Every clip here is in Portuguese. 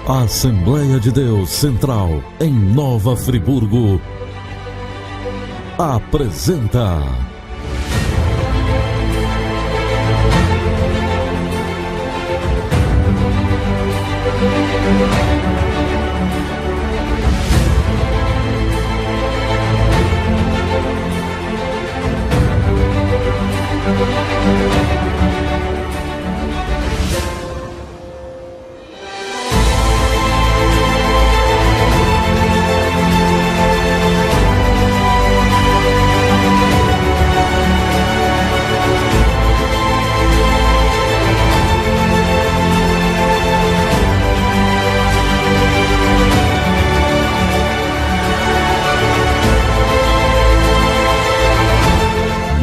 A Assembleia de Deus Central, em Nova Friburgo, apresenta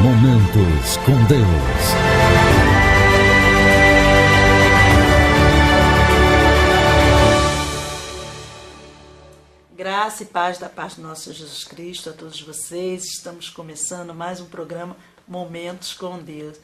Momentos com Deus. Graça e paz da parte do nosso Jesus Cristo a todos vocês. Estamos começando mais um programa Momentos com Deus.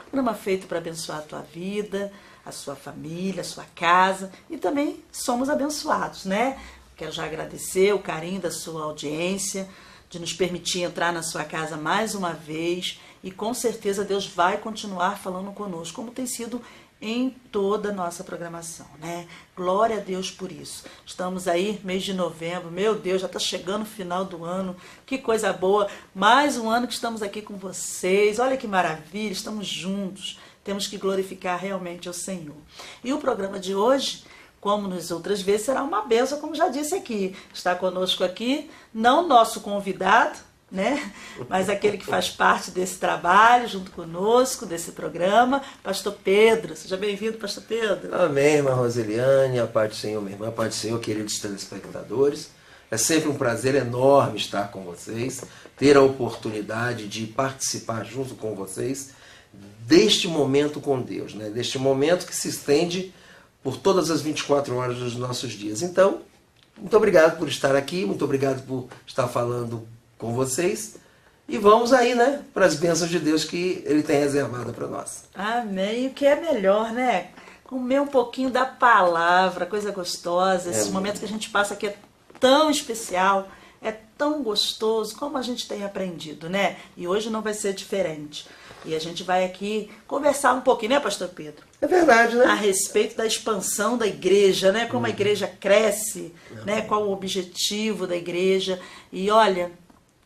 Programa feito para abençoar a tua vida, a sua família, a sua casa, e também somos abençoados, né? Quero já agradecer o carinho da sua audiência, de nos permitir entrar na sua casa mais uma vez, e com certeza Deus vai continuar falando conosco, como tem sido em toda a nossa programação, né? Glória a Deus por isso. Estamos aí, mês de novembro, meu Deus, já está chegando o final do ano, que coisa boa, mais um ano que estamos aqui com vocês, olha que maravilha, estamos juntos, temos que glorificar realmente ao Senhor. E o programa de hoje, como nas outras vezes, será uma bênção, como já disse aqui. Está conosco aqui, não nosso convidado, né? Mas aquele que faz parte desse trabalho, junto conosco, desse programa, Pastor Pedro. Seja bem-vindo, Pastor Pedro. Amém, irmã Roseliane, a paz do Senhor, minha irmã, a paz do Senhor, queridos telespectadores. É sempre um prazer enorme estar com vocês, ter a oportunidade de participar junto com vocês deste momento com Deus, né? Deste momento que se estende por todas as 24 horas dos nossos dias. Então, muito obrigado por estar aqui, muito obrigado por estar falando com vocês. E vamos aí, né, para as bênçãos de Deus que Ele tem reservado para nós. Amém. E o que é melhor, né? Comer um pouquinho da palavra, coisa gostosa. Esse momento que a gente passa aqui é tão especial, é tão gostoso, como a gente tem aprendido, né? E hoje não vai ser diferente. E a gente vai aqui conversar um pouquinho, né, Pastor Pedro? É verdade, né? A respeito da expansão da igreja, né? Como a igreja cresce, né? Qual o objetivo da igreja. E olha,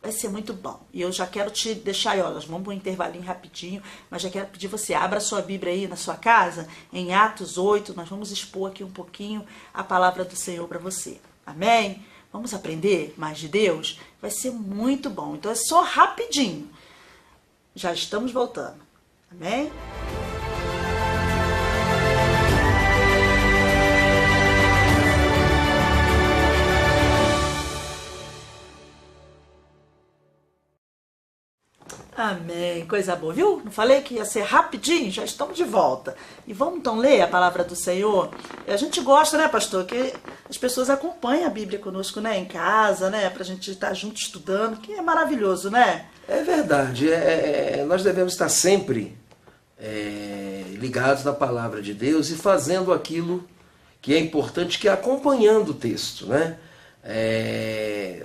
vai ser muito bom. E eu já quero te deixar aí, ó, nós vamos para um intervalinho rapidinho, mas já quero pedir você, abra a sua Bíblia aí na sua casa, em Atos 8, nós vamos expor aqui um pouquinho a palavra do Senhor para você. Amém? Vamos aprender mais de Deus? Vai ser muito bom. Então é só rapidinho. Já estamos voltando. Amém? Amém, coisa boa, viu? Não falei que ia ser rapidinho? Já estamos de volta. E vamos então ler a palavra do Senhor? A gente gosta, né, pastor, que as pessoas acompanhem a Bíblia conosco, né, em casa, né, pra gente estar junto estudando, que é maravilhoso, né? É verdade, nós devemos estar sempre ligados na palavra de Deus e fazendo aquilo que é importante, que é acompanhando o texto, né?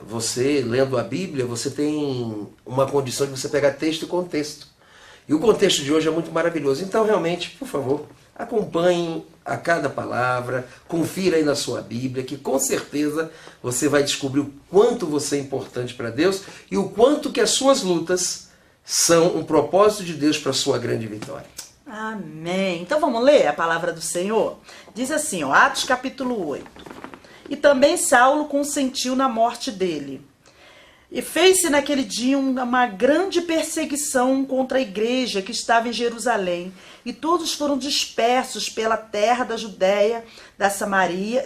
Você, lendo a Bíblia, você tem uma condição de você pegar texto e contexto. E o contexto de hoje é muito maravilhoso. Então, realmente, por favor, acompanhe a cada palavra, confira aí na sua Bíblia, que com certeza você vai descobrir o quanto você é importante para Deus e o quanto que as suas lutas são um propósito de Deus para a sua grande vitória. Amém. Então vamos ler a palavra do Senhor? Diz assim, ó, Atos capítulo 8. E também Saulo consentiu na morte dele. E fez-se naquele dia uma grande perseguição contra a igreja que estava em Jerusalém. E todos foram dispersos pela terra da Judéia,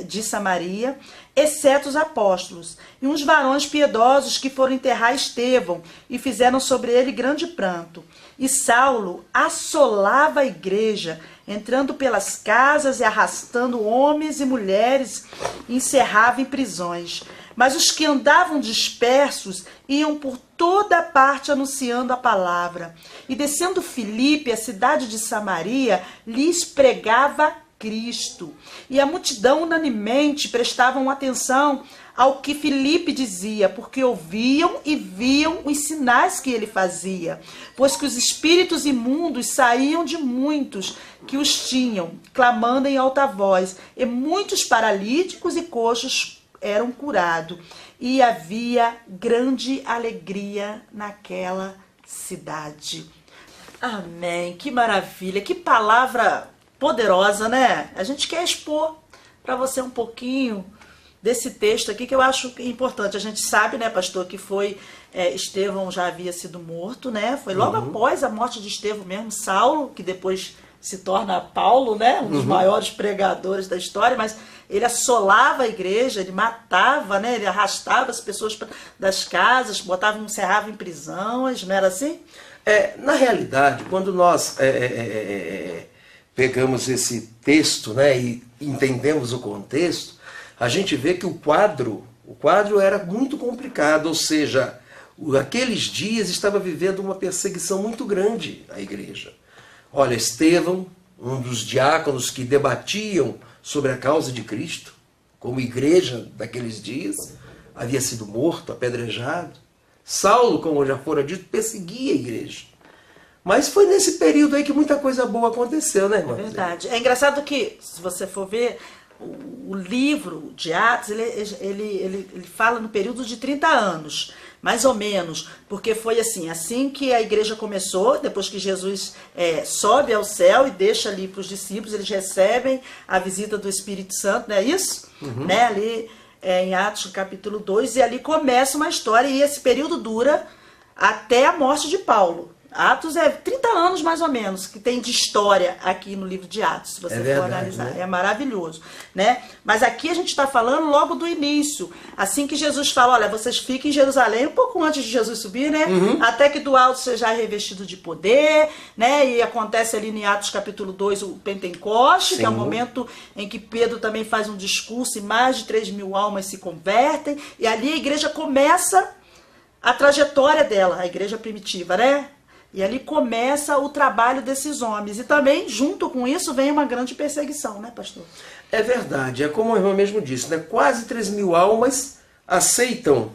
de Samaria, exceto os apóstolos. E uns varões piedosos que foram enterrar Estevão e fizeram sobre ele grande pranto. E Saulo assolava a igreja, entrando pelas casas e arrastando homens e mulheres, e encerrava em prisões. Mas os que andavam dispersos iam por toda parte anunciando a palavra. E descendo Filipe, a cidade de Samaria, lhes pregava Cristo. E a multidão unanimemente prestavam atenção ao que Filipe dizia, porque ouviam e viam os sinais que ele fazia, pois que os espíritos imundos saíam de muitos que os tinham, clamando em alta voz, e muitos paralíticos e coxos eram curados, e havia grande alegria naquela cidade. Amém, que maravilha, que palavra poderosa, né? A gente quer expor para você um pouquinho desse texto aqui, que eu acho importante. A gente sabe, né, pastor, que foi Estevão já havia sido morto, né? Foi logo após a morte de Estevão mesmo, Saulo, que depois se torna Paulo, né? Um dos maiores pregadores da história, mas ele assolava a igreja, ele matava, né? Ele arrastava as pessoas das casas, encerrava em prisões, não era assim? Na realidade, quando nós pegamos esse texto, né, e entendemos o contexto, a gente vê que o quadro era muito complicado, ou seja, aqueles dias estava vivendo uma perseguição muito grande à igreja. Olha, Estevão, um dos diáconos que debatiam sobre a causa de Cristo, como igreja daqueles dias, havia sido morto, apedrejado. Saulo, como já fora dito, perseguia a igreja. Mas foi nesse período aí que muita coisa boa aconteceu, né, irmã? É verdade. É engraçado que, se você for ver, o livro de Atos, ele fala no período de 30 anos, mais ou menos, porque foi assim que a igreja começou, depois que Jesus sobe ao céu e deixa ali para os discípulos, eles recebem a visita do Espírito Santo, não é isso? Né? Ali em Atos capítulo 2, e ali começa uma história, e esse período dura até a morte de Paulo. Atos é 30 anos mais ou menos que tem de história aqui no livro de Atos, se você for analisar. Né? É maravilhoso, né? Mas aqui a gente está falando logo do início, assim que Jesus fala, olha, vocês fiquem em Jerusalém, um pouco antes de Jesus subir, né? Até que do alto seja revestido de poder, né? E acontece ali em Atos capítulo 2 o Pentecoste, Sim. que é o momento em que Pedro também faz um discurso e mais de 3.000 almas se convertem, e ali a igreja começa a trajetória dela, a igreja primitiva, né? E ali começa o trabalho desses homens. E também, junto com isso, vem uma grande perseguição, né, pastor? É verdade. É como a irmã mesmo disse, né? Quase 3.000 almas aceitam,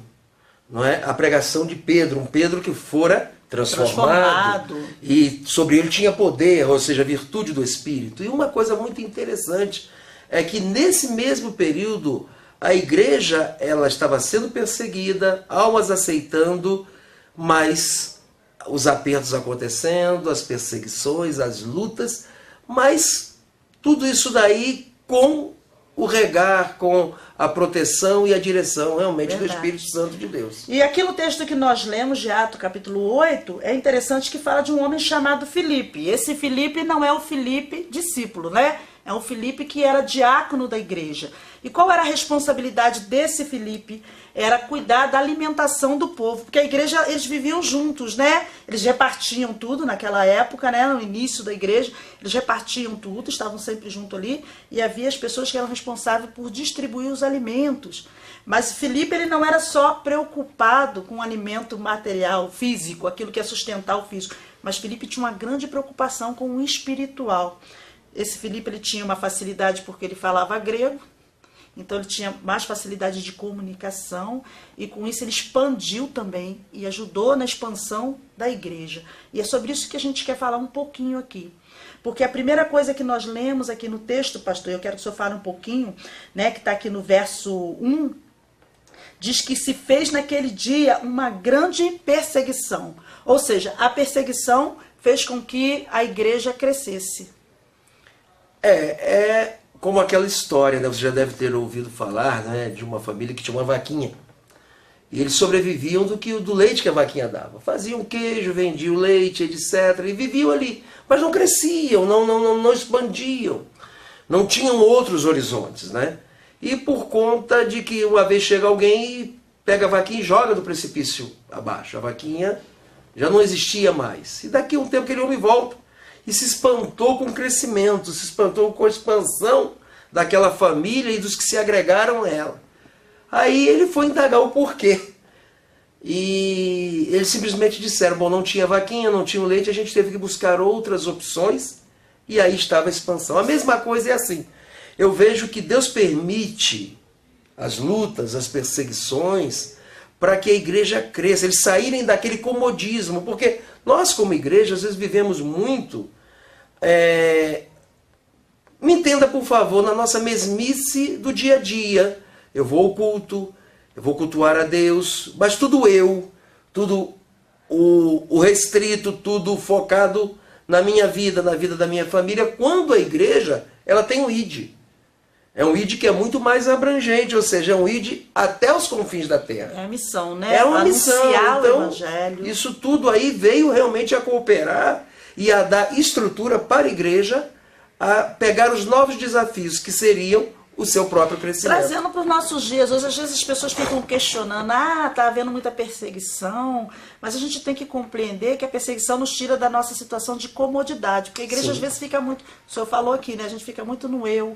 não é, a pregação de Pedro. Um Pedro que fora transformado. E sobre ele tinha poder, ou seja, a virtude do Espírito. E uma coisa muito interessante é que nesse mesmo período, a igreja ela estava sendo perseguida, almas aceitando, mas os apertos acontecendo, as perseguições, as lutas, mas tudo isso daí com o regar, com a proteção e a direção realmente do Espírito Santo de Deus. E aqui no texto que nós lemos de Atos capítulo 8, é interessante que fala de um homem chamado Filipe. Esse Filipe não é o Filipe discípulo, né? É um Filipe que era diácono da igreja. E qual era a responsabilidade desse Filipe? Era cuidar da alimentação do povo, porque a igreja, eles viviam juntos, né? Eles repartiam tudo naquela época, né? No início da igreja, eles repartiam tudo, estavam sempre junto ali, e havia as pessoas que eram responsáveis por distribuir os alimentos. Mas Filipe, ele não era só preocupado com o alimento material, físico, aquilo que é sustentar o físico, mas Filipe tinha uma grande preocupação com o espiritual. Esse Filipe, ele tinha uma facilidade porque ele falava grego, então ele tinha mais facilidade de comunicação e com isso ele expandiu também e ajudou na expansão da igreja. E é sobre isso que a gente quer falar um pouquinho aqui. Porque a primeira coisa que nós lemos aqui no texto, pastor, eu quero que o senhor fale um pouquinho, né, que está aqui no verso 1, diz que se fez naquele dia uma grande perseguição. Ou seja, a perseguição fez com que a igreja crescesse. É como aquela história, né? Você já deve ter ouvido falar, né, de uma família que tinha uma vaquinha. E eles sobreviviam do leite que a vaquinha dava. Faziam queijo, vendiam leite, etc. E viviam ali. Mas não cresciam, não expandiam. Não tinham outros horizontes, né? E por conta de que uma vez chega alguém e pega a vaquinha e joga do precipício abaixo. A vaquinha já não existia mais. E daqui a um tempo aquele homem volta. E se espantou com o crescimento, se espantou com a expansão daquela família e dos que se agregaram a ela. Aí ele foi indagar o porquê. E eles simplesmente disseram, bom, não tinha vaquinha, não tinha leite, a gente teve que buscar outras opções e aí estava a expansão. A mesma coisa é assim. Eu vejo que Deus permite as lutas, as perseguições, para que a igreja cresça, eles saírem daquele comodismo, porque nós como igreja às vezes vivemos muito, me entenda por favor, na nossa mesmice do dia a dia. Eu vou ao culto, eu vou cultuar a Deus, mas tudo tudo o restrito, tudo focado na minha vida, na vida da minha família, quando a igreja ela tem um ID. É um ID que é muito mais abrangente, ou seja, é um ID até os confins da terra. É a missão, né? É uma missão. Anunciar Então, o evangelho. isso tudo aí veio realmente a cooperar e a dar estrutura para a igreja a pegar os novos desafios que seriam o seu próprio crescimento. Trazendo para os nossos dias. Hoje, às vezes, as pessoas ficam questionando, está havendo muita perseguição, mas a gente tem que compreender que a perseguição nos tira da nossa situação de comodidade, porque a igreja, Sim. às vezes, fica muito, o senhor falou aqui, né? A gente fica muito no eu,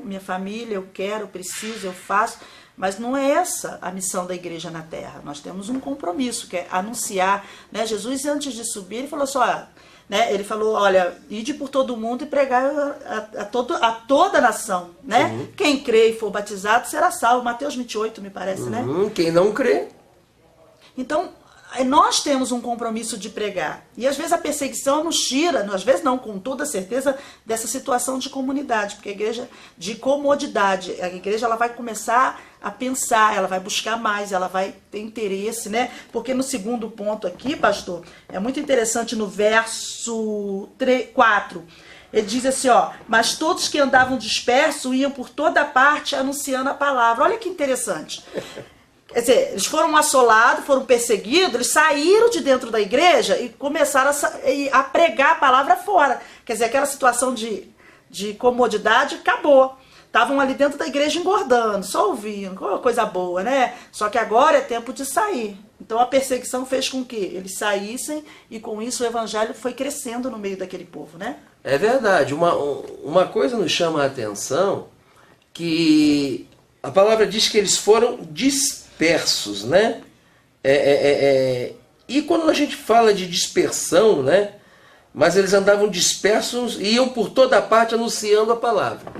minha família, eu quero, eu preciso, eu faço, mas não é essa a missão da igreja na terra. Nós temos um compromisso, que é anunciar, né? Jesus, antes de subir, ele falou assim, né? Ele falou, olha, ide por todo mundo e pregar a toda a nação, né? Uhum. Quem crê e for batizado será salvo. Mateus 28, me parece, né? Quem não crê. Então, nós temos um compromisso de pregar. E às vezes a perseguição nos tira, às vezes não, com toda certeza, dessa situação de comunidade, porque a igreja, de comodidade, a igreja ela vai começar a pensar, ela vai buscar mais, ela vai ter interesse, né? Porque no segundo ponto aqui, pastor, é muito interessante no verso 4, ele diz assim, mas todos que andavam dispersos iam por toda parte anunciando a palavra. Olha que interessante. Quer dizer, eles foram assolados, foram perseguidos, eles saíram de dentro da igreja e começaram a pregar a palavra fora. Quer dizer, aquela situação de comodidade acabou. Estavam ali dentro da igreja engordando, só ouvindo, coisa boa, né? Só que agora é tempo de sair. Então a perseguição fez com que eles saíssem e com isso o evangelho foi crescendo no meio daquele povo, né? É verdade. Uma coisa nos chama a atenção, que a palavra diz que eles foram dispersos, né? E quando a gente fala de dispersão, né? Mas eles andavam dispersos e iam por toda parte anunciando a palavra.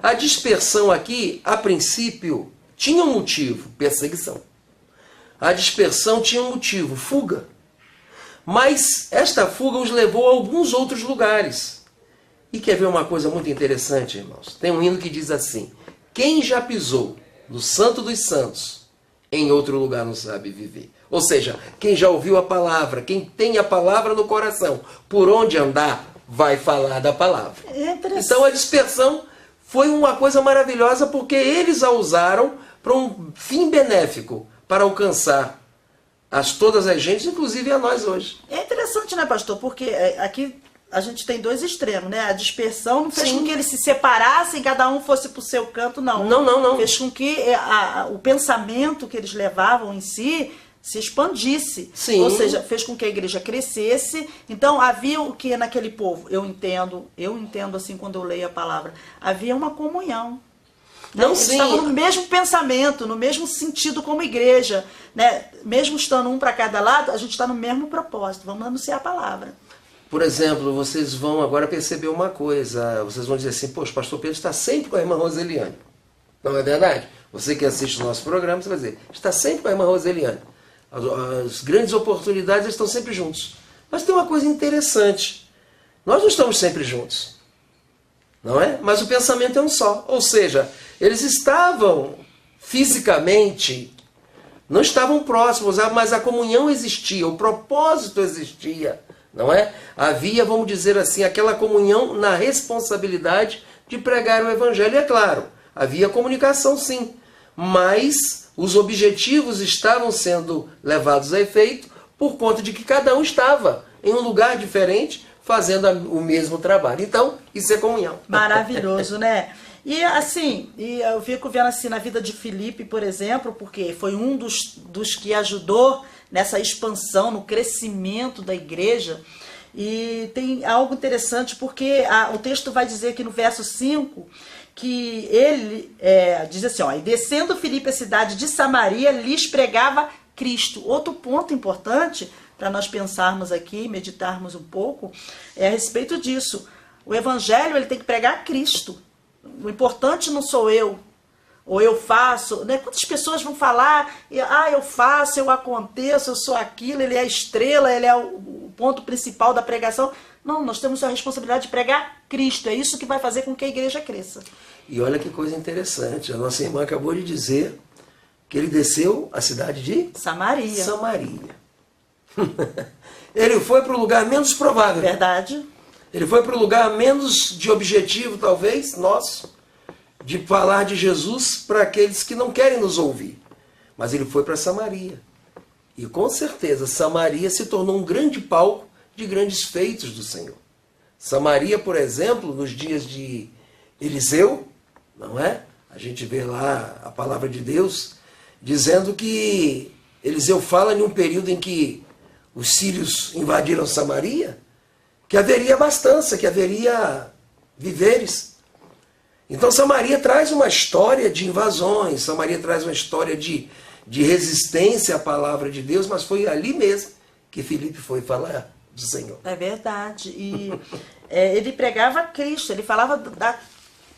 A dispersão aqui, a princípio, tinha um motivo, perseguição. A dispersão tinha um motivo, fuga. Mas esta fuga os levou a alguns outros lugares. E quer ver uma coisa muito interessante, irmãos? Tem um hino que diz assim, quem já pisou no Santo dos Santos, em outro lugar não sabe viver. Ou seja, quem já ouviu a palavra, quem tem a palavra no coração, por onde andar, vai falar da palavra. Então a dispersão foi uma coisa maravilhosa porque eles a usaram para um fim benéfico, para alcançar todas as gentes, inclusive a nós hoje. É interessante, né, pastor? Porque aqui a gente tem dois extremos, né? A dispersão não fez com que eles se separassem, cada um fosse para o seu canto, não. Não. Fez com que o pensamento que eles levavam em si se expandisse. Sim. Ou seja, fez com que a igreja crescesse. Então havia o que naquele povo? Eu entendo assim quando eu leio a palavra. Havia uma comunhão. Né? Eles estavam no mesmo pensamento, no mesmo sentido como igreja. Né? Mesmo estando um para cada lado, a gente está no mesmo propósito. Vamos anunciar a palavra. Por exemplo, vocês vão agora perceber uma coisa. Vocês vão dizer assim, poxa, o pastor Pedro está sempre com a irmã Roseliane. Não é verdade? Você que assiste o nosso programa, você vai dizer, está sempre com a irmã Roseliane. As grandes oportunidades estão sempre juntos. Mas tem uma coisa interessante. Nós não estamos sempre juntos. Não é? Mas o pensamento é um só. Ou seja, eles estavam fisicamente, não estavam próximos, mas a comunhão existia, o propósito existia. Não é? Havia, vamos dizer assim, aquela comunhão na responsabilidade de pregar o evangelho. E é claro, havia comunicação sim, mas os objetivos estavam sendo levados a efeito por conta de que cada um estava em um lugar diferente fazendo o mesmo trabalho. Então, isso é comunhão. Maravilhoso, né? E assim, eu fico vendo assim na vida de Filipe, por exemplo, porque foi um dos que ajudou nessa expansão, no crescimento da igreja. E tem algo interessante, porque o texto vai dizer aqui no verso 5, que ele diz assim, e descendo Filipe a cidade de Samaria, lhes pregava Cristo. Outro ponto importante para nós pensarmos aqui, meditarmos um pouco, é a respeito disso. O evangelho, ele tem que pregar Cristo. O importante não sou eu, ou eu faço, né? Quantas pessoas vão falar, eu faço, eu aconteço, eu sou aquilo, ele é a estrela, ele é o ponto principal da pregação. Não, nós temos a responsabilidade de pregar Cristo, é isso que vai fazer com que a igreja cresça. E olha que coisa interessante, a nossa irmã acabou de dizer que ele desceu à cidade de Samaria. Ele foi para o lugar menos provável. Verdade. Ele foi para o lugar menos de objetivo, talvez, nosso, de falar de Jesus para aqueles que não querem nos ouvir. Mas ele foi para Samaria. E com certeza, Samaria se tornou um grande palco de grandes feitos do Senhor. Samaria, por exemplo, nos dias de Eliseu, não é? A gente vê lá a palavra de Deus dizendo que Eliseu fala em um período em que os sírios invadiram Samaria, que haveria abastança, que haveria víveres. Então Samaria traz uma história de invasões, Samaria traz uma história de resistência à palavra de Deus, mas foi ali mesmo que Filipe foi falar do Senhor. É verdade. E ele pregava Cristo, ele falava da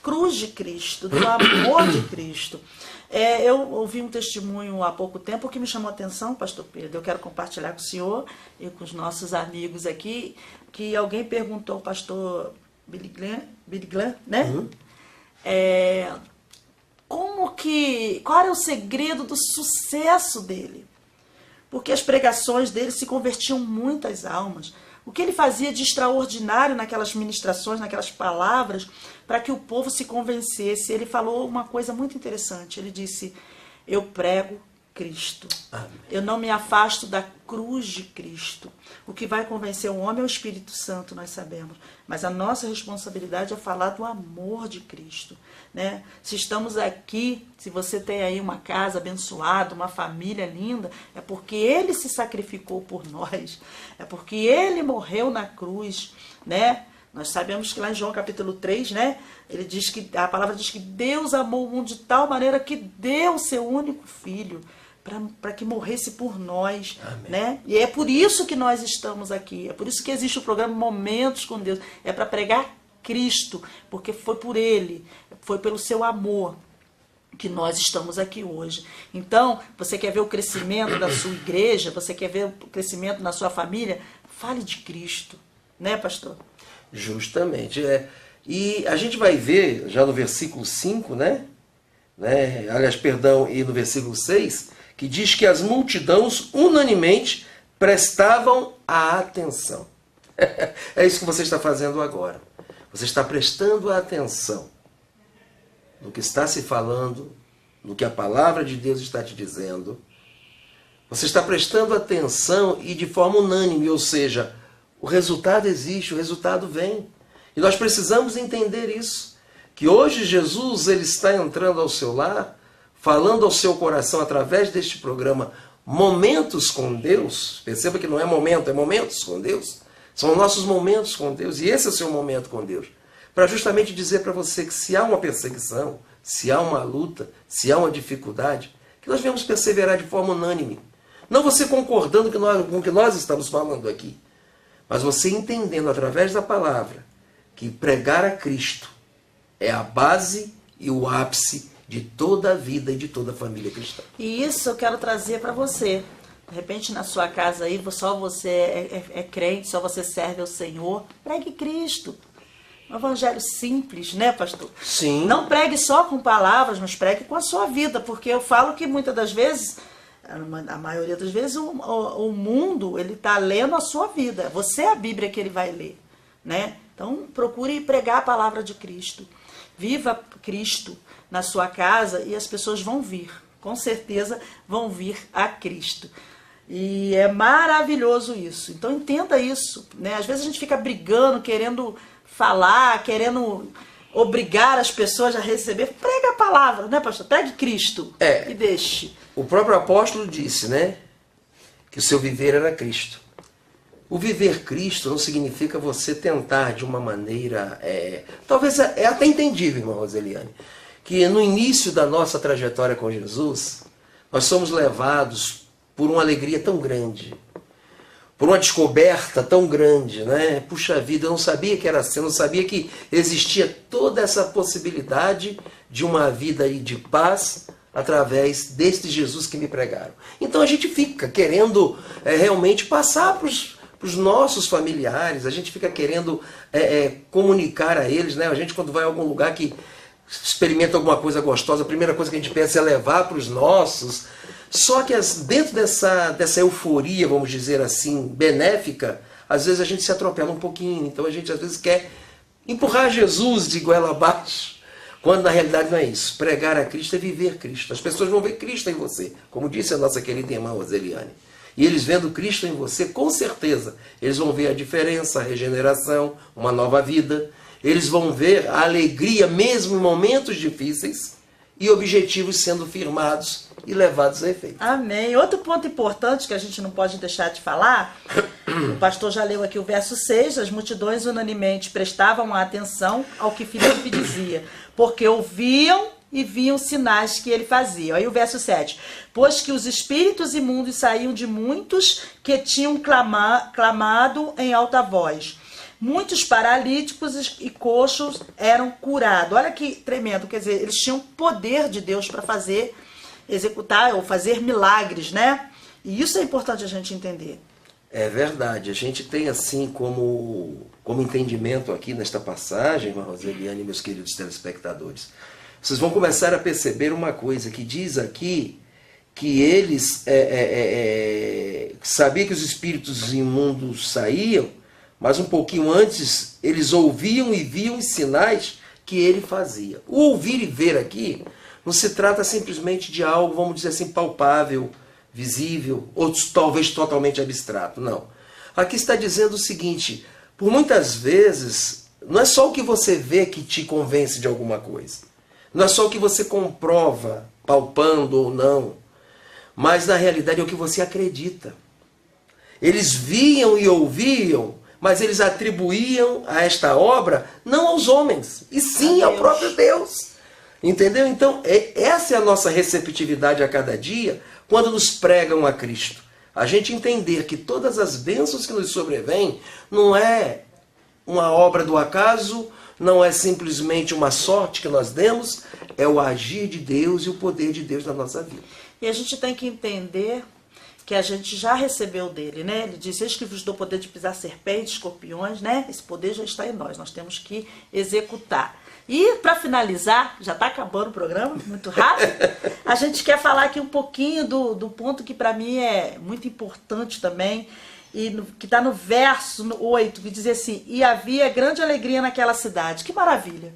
cruz de Cristo, do amor de Cristo. Eu ouvi um testemunho há pouco tempo que me chamou a atenção, pastor Pedro, eu quero compartilhar com o senhor e com os nossos amigos aqui, que alguém perguntou ao pastor Billy Graham, né? Qual era o segredo do sucesso dele? Porque as pregações dele se convertiam muitas almas. O que ele fazia de extraordinário naquelas ministrações, naquelas palavras, para que o povo se convencesse? Ele falou uma coisa muito interessante. Ele disse, eu prego Cristo. Amém. Eu não me afasto da cruz de Cristo. O que vai convencer o homem é o Espírito Santo, nós sabemos. Mas a nossa responsabilidade é falar do amor de Cristo, né? Se estamos aqui, se você tem aí uma casa abençoada, uma família linda, é porque Ele se sacrificou por nós. É porque Ele morreu na cruz, né? Nós sabemos que lá em João capítulo 3, né? Ele diz que, a palavra diz que Deus amou o mundo de tal maneira que deu o seu único filho para que morresse por nós, né? E é por isso que nós estamos aqui, é por isso que existe o programa Momentos com Deus, é para pregar Cristo, porque foi por Ele, foi pelo seu amor que nós estamos aqui hoje. Então, você quer ver o crescimento da sua igreja, você quer ver o crescimento na sua família, fale de Cristo, né, pastor? Justamente, E a gente vai ver, já no versículo 5, aliás, perdão, e no versículo 6, que diz que as multidões unanimemente prestavam a atenção. É isso que você está fazendo agora. Você está prestando atenção no que está se falando, no que a palavra de Deus está te dizendo. Você está prestando atenção e de forma unânime, ou seja, o resultado existe, o resultado vem. E nós precisamos entender isso, que hoje Jesus ele está entrando ao seu lar, falando ao seu coração através deste programa Momentos com Deus. Perceba que não é momento, é momentos com Deus. São nossos momentos com Deus, e esse é o seu momento com Deus. Para justamente dizer para você que se há uma perseguição, se há uma luta, se há uma dificuldade, que nós devemos perseverar de forma unânime. Não você concordando com o que nós estamos falando aqui, mas você entendendo através da palavra que pregar a Cristo é a base e o ápice de toda a vida e de toda a família cristã. E isso eu quero trazer para você. De repente na sua casa aí, só você é crente, só você serve ao Senhor. Pregue Cristo. Um evangelho simples, né, pastor? Sim. Não pregue só com palavras, mas pregue com a sua vida. Porque eu falo que muitas das vezes, a maioria das vezes, o mundo ele está lendo a sua vida. Você é a Bíblia que ele vai ler, né? Então procure pregar a palavra de Cristo. Viva Cristo na sua casa e as pessoas vão vir. Com certeza vão vir a Cristo. E é maravilhoso isso. Então entenda isso, né? Às vezes a gente fica brigando, querendo falar, querendo obrigar as pessoas a receber. Prega a palavra, né, pastor? Pregue Cristo e deixe. O próprio apóstolo disse, que o seu viver era Cristo. O viver Cristo não significa você tentar de uma maneira... talvez é até entendível, irmã Roseliane, que no início da nossa trajetória com Jesus, nós somos levados por uma alegria tão grande, por uma descoberta tão grande, né? Puxa vida, eu não sabia que era assim, eu não sabia que existia toda essa possibilidade de uma vida aí de paz através deste Jesus que me pregaram. Então a gente fica querendo realmente passar para os nossos familiares, a gente fica querendo comunicar a eles, né? A gente quando vai a algum lugar que experimenta alguma coisa gostosa, a primeira coisa que a gente pensa é levar para os nossos. Só que dentro dessa euforia, vamos dizer assim, benéfica, às vezes a gente se atropela um pouquinho. Então a gente às vezes quer empurrar Jesus de goela abaixo, quando na realidade não é isso. Pregar a Cristo é viver Cristo. As pessoas vão ver Cristo em você, como disse a nossa querida irmã Roseliane. E eles vendo Cristo em você, com certeza, eles vão ver a diferença, a regeneração, uma nova vida. Eles vão ver a alegria mesmo em momentos difíceis e objetivos sendo firmados e levados a efeito. Amém. Outro ponto importante que a gente não pode deixar de falar, o pastor já leu aqui o verso 6, as multidões unanimemente prestavam atenção ao que Filipe dizia, porque ouviam e viam sinais que ele fazia. Aí o verso 7, pois que os espíritos imundos saíam de muitos que tinham clamado em alta voz. Muitos paralíticos e coxos eram curados. Olha que tremendo, quer dizer, eles tinham poder de Deus para executar ou fazer milagres, né? E isso é importante a gente entender. É verdade. A gente tem assim como entendimento aqui nesta passagem, irmã Roseliane e meus queridos telespectadores. Vocês vão começar a perceber uma coisa que diz aqui que eles sabiam que os espíritos imundos saíam, mas um pouquinho antes eles ouviam e viam os sinais que ele fazia. O ouvir e ver aqui não se trata simplesmente de algo, vamos dizer assim, palpável, visível, ou talvez totalmente abstrato. Não. Aqui está dizendo o seguinte, por muitas vezes, não é só o que você vê que te convence de alguma coisa. Não é só o que você comprova, palpando ou não. Mas na realidade é o que você acredita. Eles viam e ouviam, mas eles atribuíam a esta obra não aos homens, e sim ao próprio Deus. Entendeu? Então, essa é a nossa receptividade a cada dia, quando nos pregam a Cristo. A gente entender que todas as bênçãos que nos sobrevêm não é uma obra do acaso, não é simplesmente uma sorte que nós demos, é o agir de Deus e o poder de Deus na nossa vida. E a gente tem que entender que a gente já recebeu dele, né? Ele disse, eis que vos dou poder de pisar serpentes, escorpiões, né? Esse poder já está em nós temos que executar. E para finalizar, já está acabando o programa, muito rápido, a gente quer falar aqui um pouquinho do ponto que para mim é muito importante também, que está no verso 8, que diz assim, e havia grande alegria naquela cidade. Que maravilha!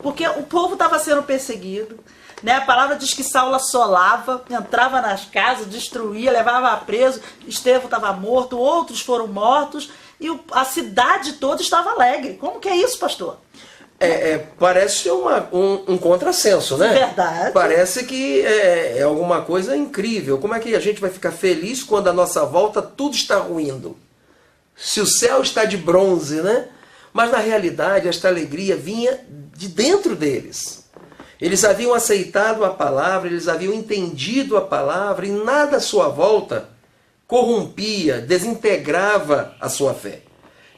Porque o povo estava sendo perseguido, né? A palavra diz que Saulo assolava, entrava nas casas, destruía, levava preso, Estevão estava morto, outros foram mortos, e a cidade toda estava alegre. Como que é isso, pastor? Parece um contrassenso, né? Verdade. Parece que é alguma coisa incrível. Como é que a gente vai ficar feliz quando à nossa volta tudo está ruindo? Se o céu está de bronze, né? Mas na realidade esta alegria vinha de dentro deles. Eles haviam aceitado a palavra, eles haviam entendido a palavra e nada à sua volta corrompia, desintegrava a sua fé.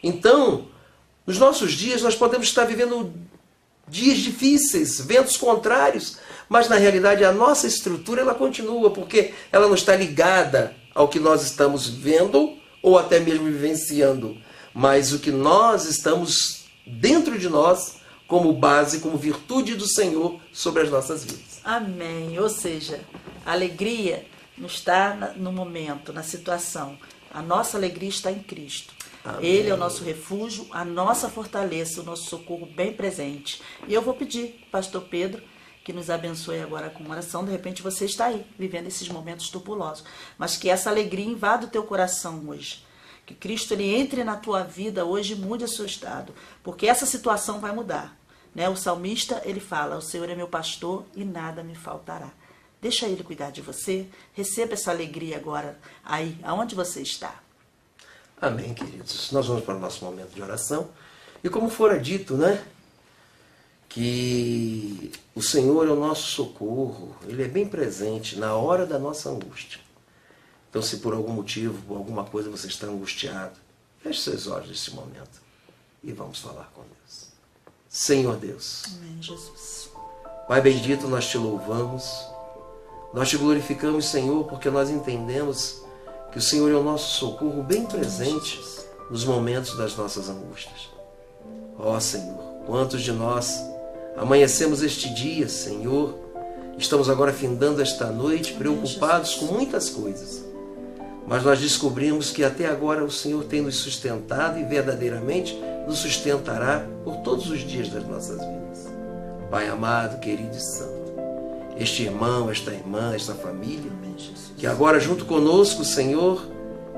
Então, nos nossos dias nós podemos estar vivendo dias difíceis, ventos contrários, mas na realidade a nossa estrutura ela continua, porque ela não está ligada ao que nós estamos vendo ou até mesmo vivenciando, mas o que nós estamos dentro de nós como base, como virtude do Senhor sobre as nossas vidas. Amém. Ou seja, a alegria não está no momento, na situação. A nossa alegria está em Cristo. Amém. Ele é o nosso refúgio, a nossa fortaleza, o nosso socorro bem presente. E eu vou pedir, pastor Pedro, que nos abençoe agora com uma oração. De repente você está aí, vivendo esses momentos turbulosos. Mas que essa alegria invada o teu coração hoje. Que Cristo ele entre na tua vida hoje e mude o seu estado. Porque essa situação vai mudar. Né? O salmista, ele fala, o Senhor é meu pastor e nada me faltará. Deixa ele cuidar de você. Receba essa alegria agora aí, aonde você está. Amém, queridos. Nós vamos para o nosso momento de oração. E como fora dito, né? Que o Senhor é o nosso socorro. Ele é bem presente na hora da nossa angústia. Então, se por algum motivo, por alguma coisa você está angustiado, feche seus olhos neste momento e vamos falar com Deus. Senhor Deus. Amém, Jesus. Pai bendito, nós te louvamos, nós te glorificamos, Senhor, porque nós entendemos que o Senhor é o nosso socorro bem presente nos momentos das nossas angústias. Ó Senhor, quantos de nós amanhecemos este dia, Senhor, estamos agora findando esta noite preocupados com muitas coisas, mas nós descobrimos que até agora o Senhor tem nos sustentado e verdadeiramente nos sustentará por todos os dias das nossas vidas. Pai amado, querido e santo, este irmão, esta irmã, esta família, que agora junto conosco, Senhor,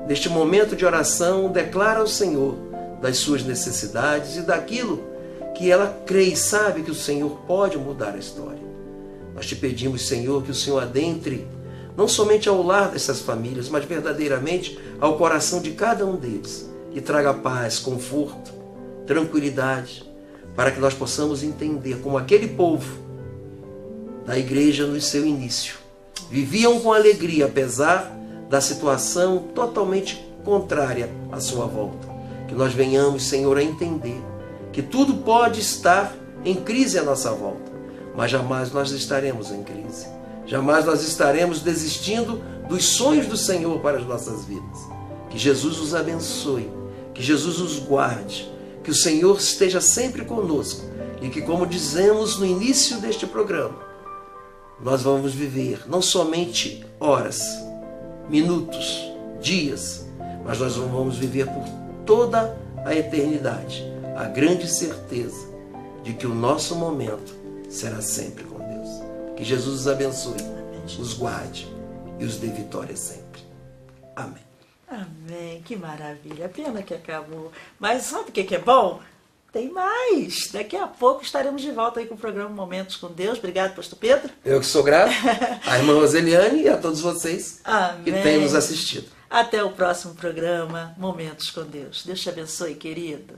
neste momento de oração, declara ao Senhor das suas necessidades e daquilo que ela crê e sabe que o Senhor pode mudar a história. Nós te pedimos, Senhor, que o Senhor adentre não somente ao lar dessas famílias, mas verdadeiramente ao coração de cada um deles e traga paz, conforto, tranquilidade, para que nós possamos entender como aquele povo da igreja no seu início viviam com alegria, apesar da situação totalmente contrária à sua volta. Que nós venhamos, Senhor, a entender que tudo pode estar em crise à nossa volta, mas jamais nós estaremos em crise. Jamais nós estaremos desistindo dos sonhos do Senhor para as nossas vidas. Que Jesus os abençoe, que Jesus os guarde, que o Senhor esteja sempre conosco e que, como dizemos no início deste programa, nós vamos viver não somente horas, minutos, dias, mas nós vamos viver por toda a eternidade, a grande certeza de que o nosso momento será sempre com Deus. Que Jesus os abençoe, os guarde e os dê vitória sempre. Amém. Amém, que maravilha. Pena que acabou. Mas sabe o que é bom? Tem mais. Daqui a pouco estaremos de volta aí com o programa Momentos com Deus. Obrigado, pastor Pedro. Eu que sou grato, a irmã Roseliane e a todos vocês que têm nos assistido. Até o próximo programa Momentos com Deus. Deus te abençoe, querido.